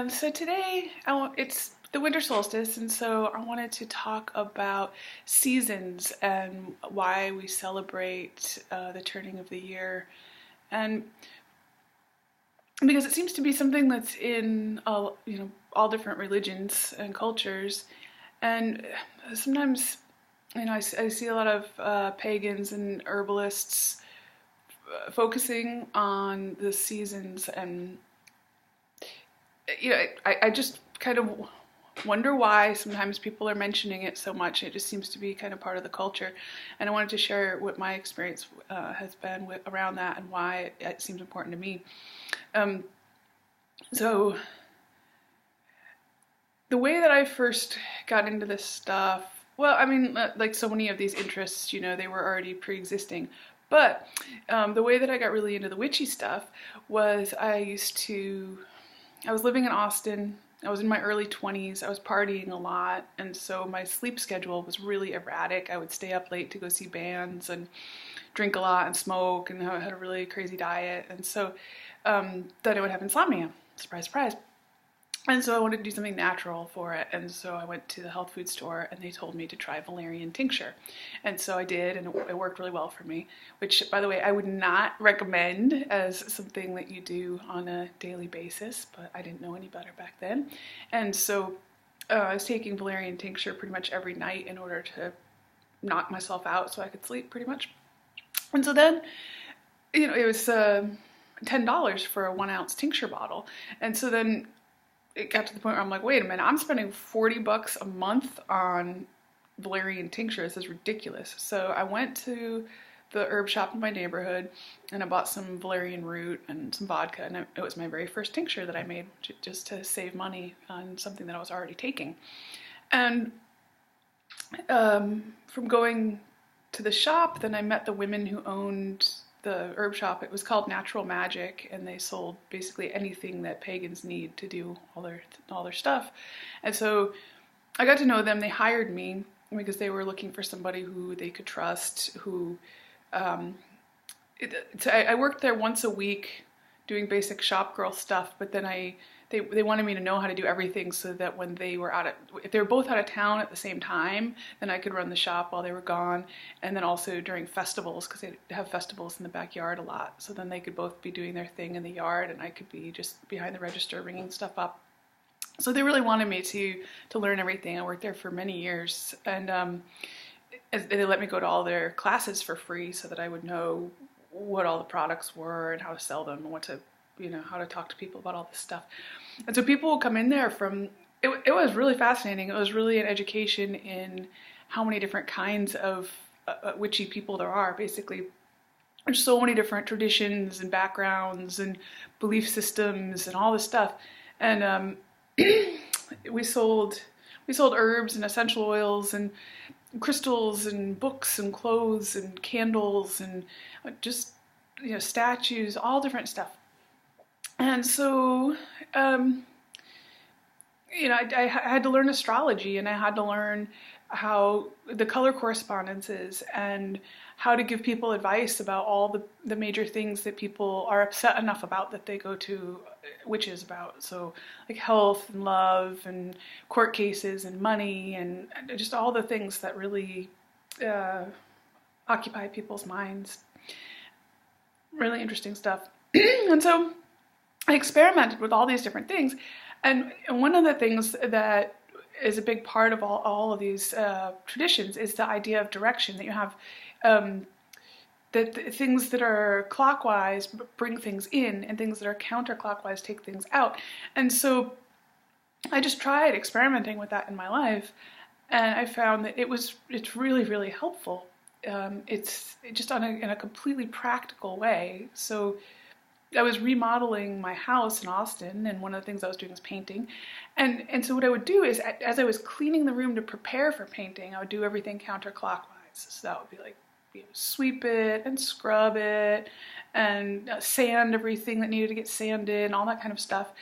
So today it's the winter solstice, and so I wanted to talk about seasons and why we celebrate the turning of the year, and because it seems to be something that's in all different religions and cultures, and sometimes I see a lot of pagans and herbalists focusing on the seasons and I just kind of wonder why sometimes people are mentioning it so much. It just seems to be kind of part of the culture. And I wanted to share what my experience has been around that and why it seems important to me. Um, so, the way that I first got into this stuff, well, I mean, like so many of these interests, they were already pre existing. But the way that I got really into the witchy stuff was I was living in Austin. I was in my early 20s. I was partying a lot. And so my sleep schedule was really erratic. I would stay up late to go see bands and drink a lot and smoke. And I had a really crazy diet. And so then I would have insomnia. Surprise, surprise. And so I wanted to do something natural for it. And so I went to the health food store and they told me to try valerian tincture. And so I did, and it worked really well for me, which, by the way, I would not recommend as something that you do on a daily basis, but I didn't know any better back then. And so I was taking valerian tincture pretty much every night in order to knock myself out so I could sleep pretty much. And so then, it was $10 for a 1 ounce tincture bottle. And so then it got to the point where I'm like, wait a minute, I'm spending $40 a month on valerian tincture. This is ridiculous. So I went to the herb shop in my neighborhood and I bought some valerian root and some vodka, and it was my very first tincture that I made just to save money on something that I was already taking. And from going to the shop, then I met the women who owned the herb shop. It was called Natural Magic, and they sold basically anything that pagans need to do all their stuff. And so I got to know them. They hired me because they were looking for somebody who they could trust. I worked there once a week doing basic shop girl stuff, but then they wanted me to know how to do everything so that when if they were both out of town at the same time, then I could run the shop while they were gone, and then also during festivals, because they have festivals in the backyard a lot, so then they could both be doing their thing in the yard and I could be just behind the register ringing stuff up. So they really wanted me to learn everything. I worked there for many years, and they let me go to all their classes for free so that I would know what all the products were and how to sell them and how to talk to people about all this stuff. And so people will come in there it was really fascinating. It was really an education in how many different kinds of witchy people there are. Basically, there's so many different traditions and backgrounds and belief systems and all this stuff. And we sold herbs and essential oils and crystals and books and clothes and candles and just statues, all different stuff. And so I had to learn astrology, and I had to learn how the color correspondences and how to give people advice about all the major things that people are upset enough about that they go to witches about. So like health and love and court cases and money and just all the things that really occupy people's minds. Really interesting stuff. And so I experimented with all these different things. And one of the things that is a big part of all of these traditions is the idea of direction, that you have that things that are clockwise bring things in, and things that are counterclockwise take things out. And so I just tried experimenting with that in my life, and I found that it's really, really helpful. It's just in a completely practical way. So I was remodeling my house in Austin, and one of the things I was doing was painting. And so what I would do is, as I was cleaning the room to prepare for painting, I would do everything counterclockwise. So that would be like, sweep it and scrub it and sand everything that needed to get sanded and all that kind of stuff.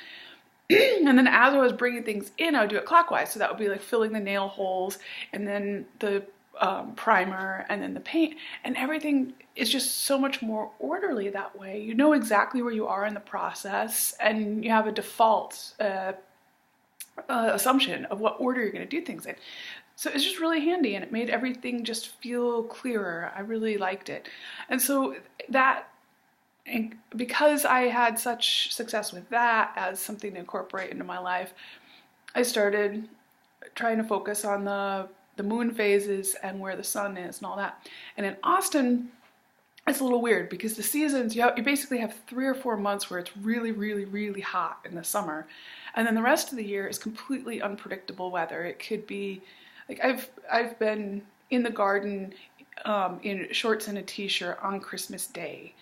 And then as I was bringing things in, I would do it clockwise. So that would be like filling the nail holes, and then the primer and then the paint, and everything is just so much more orderly that way. You know exactly where you are in the process, and you have a default assumption of what order you're going to do things in. So it's just really handy, and it made everything just feel clearer. I really liked it. And so that, and because I had such success with that as something to incorporate into my life, I started trying to focus on the moon phases and where the sun is and all that. And in Austin, it's a little weird because the seasons, you basically have 3 or 4 months where it's really, really, really hot in the summer. And then the rest of the year is completely unpredictable weather. It could be, like I've been in the garden in shorts and a t-shirt on Christmas Day.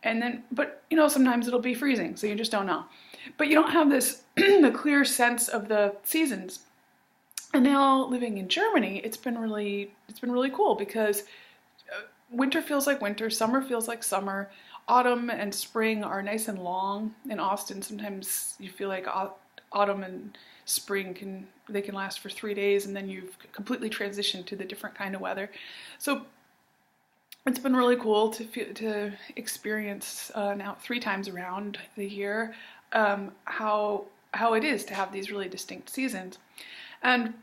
And then, but you know, sometimes it'll be freezing, so you just don't know. But you don't have this the clear sense of the seasons. And now living in Germany, it's been really cool because winter feels like winter, summer feels like summer, autumn and spring are nice and long. In Austin, sometimes you feel like autumn and spring can last for 3 days, and then you've completely transitioned to the different kind of weather. So it's been really cool to experience now 3 times around the year how it is to have these really distinct seasons. And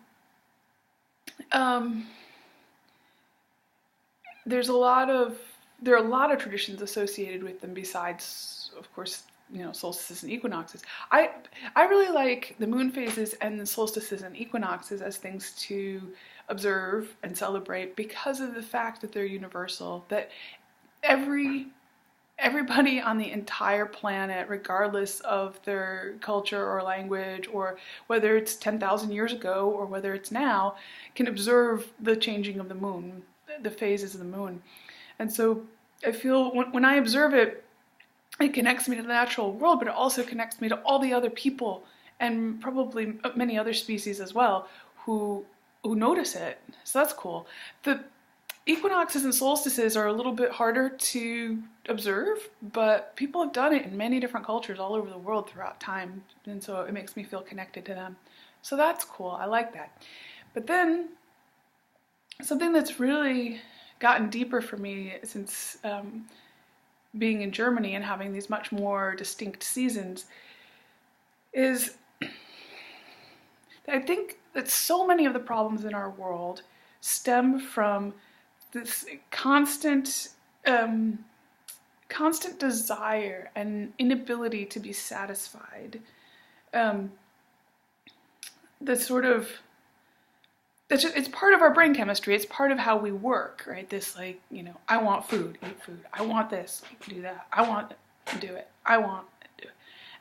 there are a lot of traditions associated with them besides, of course, you know, solstices and equinoxes. I really like the moon phases and the solstices and equinoxes as things to observe and celebrate because of the fact that they're universal, that everybody on the entire planet, regardless of their culture or language, or whether it's 10,000 years ago or whether it's now, can observe the changing of the moon, the phases of the moon. And so I feel when I observe it, it connects me to the natural world, but it also connects me to all the other people and probably many other species as well who notice it. So that's cool. The equinoxes and solstices are a little bit harder to observe, but people have done it in many different cultures all over the world throughout time, and so it makes me feel connected to them. So that's cool. I like that. But then something that's really gotten deeper for me since being in Germany and having these much more distinct seasons is I think that so many of the problems in our world stem from this constant desire and inability to be satisfied. It's part of our brain chemistry. It's part of how we work, right? This, like, you know, I want food, eat food. I want this, do that. I want to do it. I want to do it.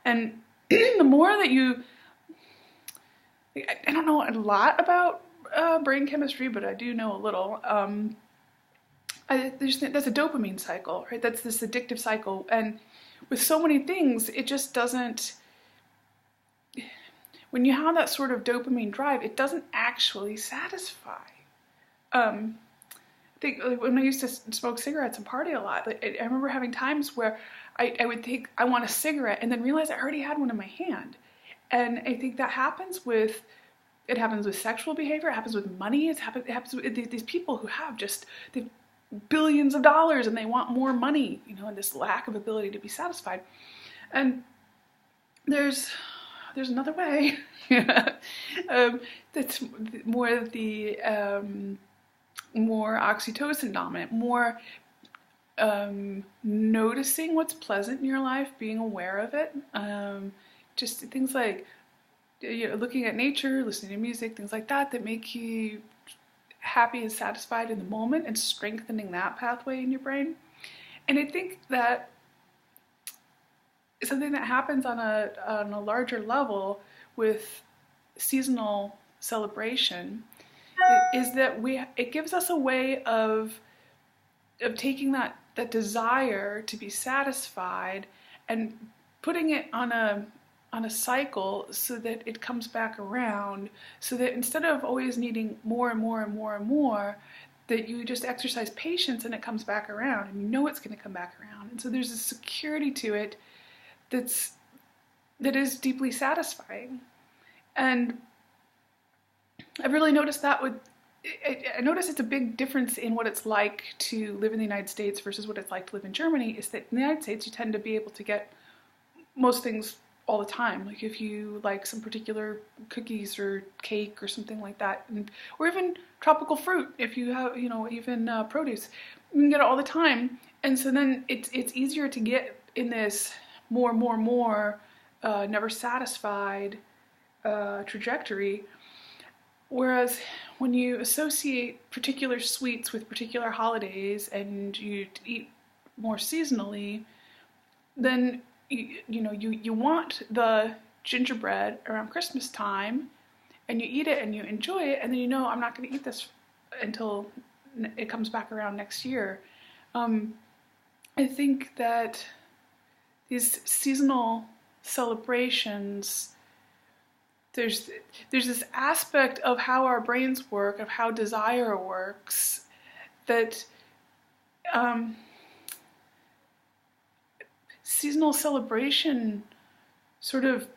And the more that I don't know a lot about brain chemistry, but I do know a little. I just think that's a dopamine cycle, right? That's this addictive cycle. And with so many things, it just doesn't, when you have that sort of dopamine drive, it doesn't actually satisfy. I think when I used to smoke cigarettes and party a lot, I remember having times where I would think I want a cigarette and then realize I already had one in my hand. And I think that happens with sexual behavior, it happens with money, it happens with these people who have billions of dollars and they want more money, you know, and this lack of ability to be satisfied. And there's another way that's more more oxytocin dominant, more noticing what's pleasant in your life, being aware of it, just things like, you know, looking at nature, listening to music, things like that make you happy and satisfied in the moment, and strengthening that pathway in your brain. And I think that something that happens on a larger level with seasonal celebration is that it gives us a way of taking that desire to be satisfied and putting it on a cycle so that it comes back around, so that instead of always needing more and more and more and more, that you just exercise patience and it comes back around, and you know it's going to come back around. And so there's a security to it that is deeply satisfying. And I've really noticed that I notice it's a big difference in what it's like to live in the United States versus what it's like to live in Germany, is that in the United States you tend to be able to get most things all the time. Like if you like some particular cookies or cake or something like that, or even tropical fruit, if you have, you know, even produce, you can get it all the time. And so then it's easier to get in this more, never satisfied trajectory. Whereas when you associate particular sweets with particular holidays and you eat more seasonally, then you want the gingerbread around Christmas time, and you eat it and you enjoy it, and then you know, I'm not going to eat this until it comes back around next year. I think that these seasonal celebrations, there's this aspect of how our brains work, of how desire works, that seasonal celebration sort of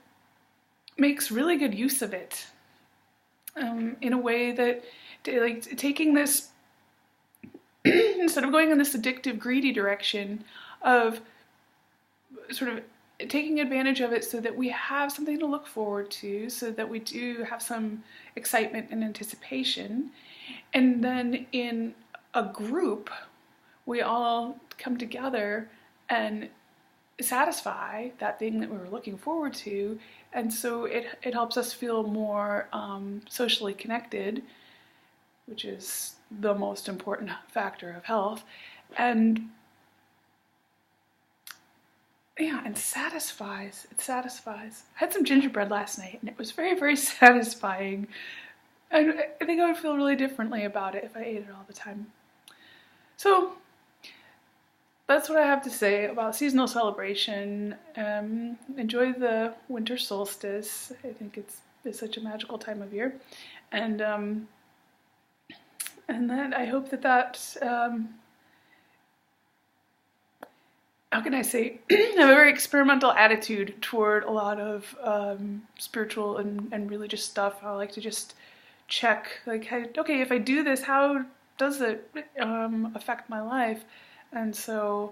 makes really good use of it, in a way that, like, taking this instead of going in this addictive, greedy direction of sort of taking advantage of it so that we have something to look forward to, so that we do have some excitement and anticipation. And then in a group, we all come together and satisfy that thing that we were looking forward to. And so it helps us feel more socially connected, which is the most important factor of health. And yeah, and satisfies. It satisfies. I had some gingerbread last night, and it was very, very satisfying. I think I would feel really differently about it if I ate it all the time. So that's what I have to say about seasonal celebration. Enjoy the winter solstice. I think it's such a magical time of year, and then I hope that how can I say, I have a very experimental attitude toward a lot of spiritual and religious stuff. I like to just check, like, okay, if I do this, how does it affect my life? And so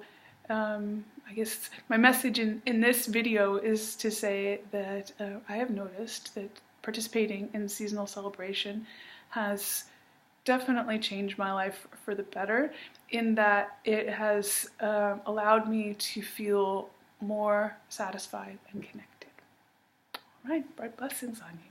I guess my message in this video is to say that I have noticed that participating in seasonal celebration has definitely changed my life for the better, in that it has allowed me to feel more satisfied and connected. All right, bright blessings on you.